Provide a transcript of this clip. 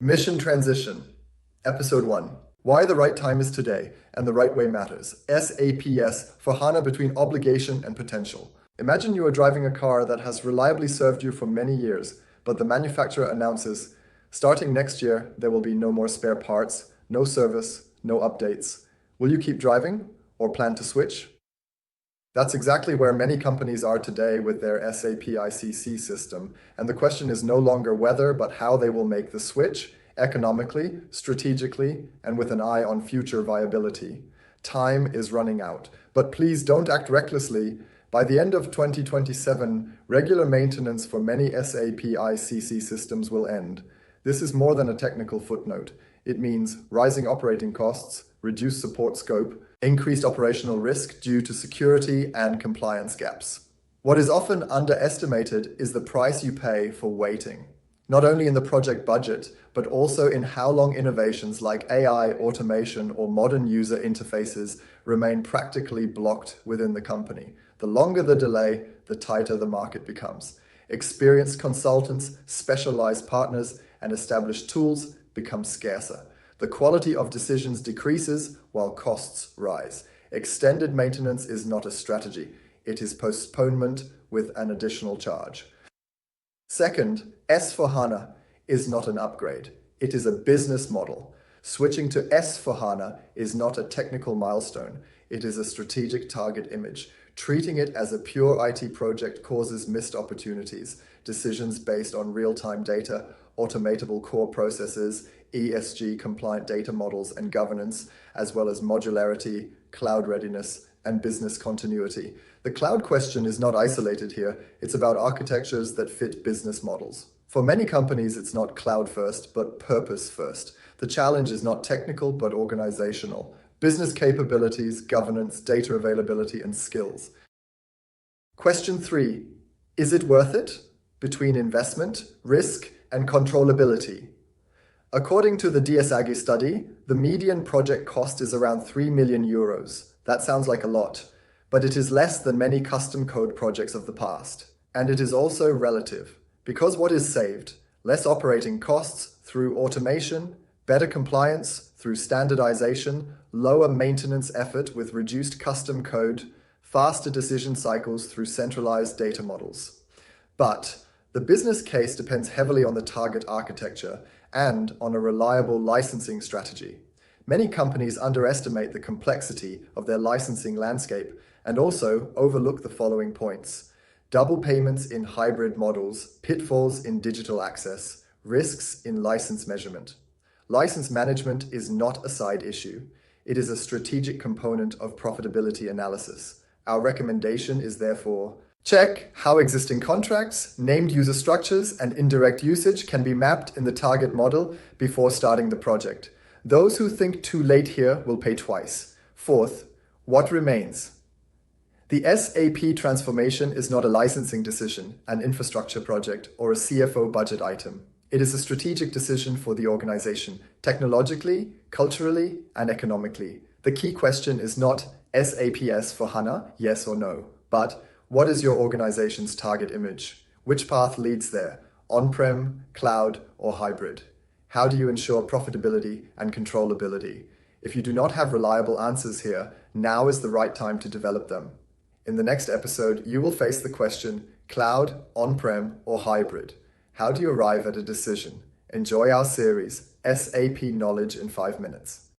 Mission Transition, Episode 1. Why the right time is today and the right way matters. SAP S for HANA between obligation and potential. Imagine you are driving a car that has reliably served you for many years, but the manufacturer announces, starting next year, there will be no more spare parts, no service, no updates. Will you keep driving or plan to switch? That's exactly where many companies are today with their SAP ICC system, and the question is no longer whether, but how they will make the switch economically, strategically, and with an eye on future viability. Time is running out, but please don't act recklessly. By the end of 2027, regular maintenance for many SAP ICC systems will end. This is more than a technical footnote. It means rising operating costs, reduced support scope, increased operational risk due to security and compliance gaps. What is often underestimated is the price you pay for waiting, not only in the project budget, but also in how long innovations like AI, automation, or modern user interfaces remain practically blocked within the company. The longer the delay, the tighter the market becomes. Experienced consultants, specialized partners, and established tools become scarcer. The quality of decisions decreases while costs rise. Extended maintenance is not a strategy. It is postponement with an additional charge. Second, S/4HANA is not an upgrade. It is a business model. Switching to S/4HANA is not a technical milestone. It is a strategic target image. Treating it as a pure IT project causes missed opportunities, decisions based on real-time data, automatable core processes, ESG-compliant data models and governance, as well as modularity, cloud readiness, and business continuity. The cloud question is not isolated here. It's about architectures that fit business models. For many companies, it's not cloud first, but purpose first. The challenge is not technical, but organizational. Business capabilities, governance, data availability, and skills. Question 3. Is it worth it? Between investment, risk, and controllability. According to the DSAGI study, the median project cost is around 3 million euros. That sounds like a lot, but it is less than many custom code projects of the past. And it is also relative, because what is saved? Less operating costs through automation, better compliance through standardization, lower maintenance effort with reduced custom code, faster decision cycles through centralized data models. But the business case depends heavily on the target architecture and on a reliable licensing strategy. Many companies underestimate the complexity of their licensing landscape and also overlook the following points: double payments in hybrid models, pitfalls in digital access, risks in license measurement. License management is not a side issue. It is a strategic component of profitability analysis. Our recommendation is therefore: check how existing contracts, named user structures, and indirect usage can be mapped in the target model before starting the project. Those who think too late here will pay twice. Fourth, what remains? The SAP transformation is not a licensing decision, an infrastructure project, or a CFO budget item. It is a strategic decision for the organization, technologically, culturally, and economically. The key question is not SAP S/4HANA, yes or no, but what is your organization's target image? Which path leads there? On-prem, cloud, or hybrid? How do you ensure profitability and controllability? If you do not have reliable answers here, now is the right time to develop them. In the next episode, you will face the question: cloud, on-prem, or hybrid? How do you arrive at a decision? Enjoy our series, SAP Knowledge in 5 Minutes.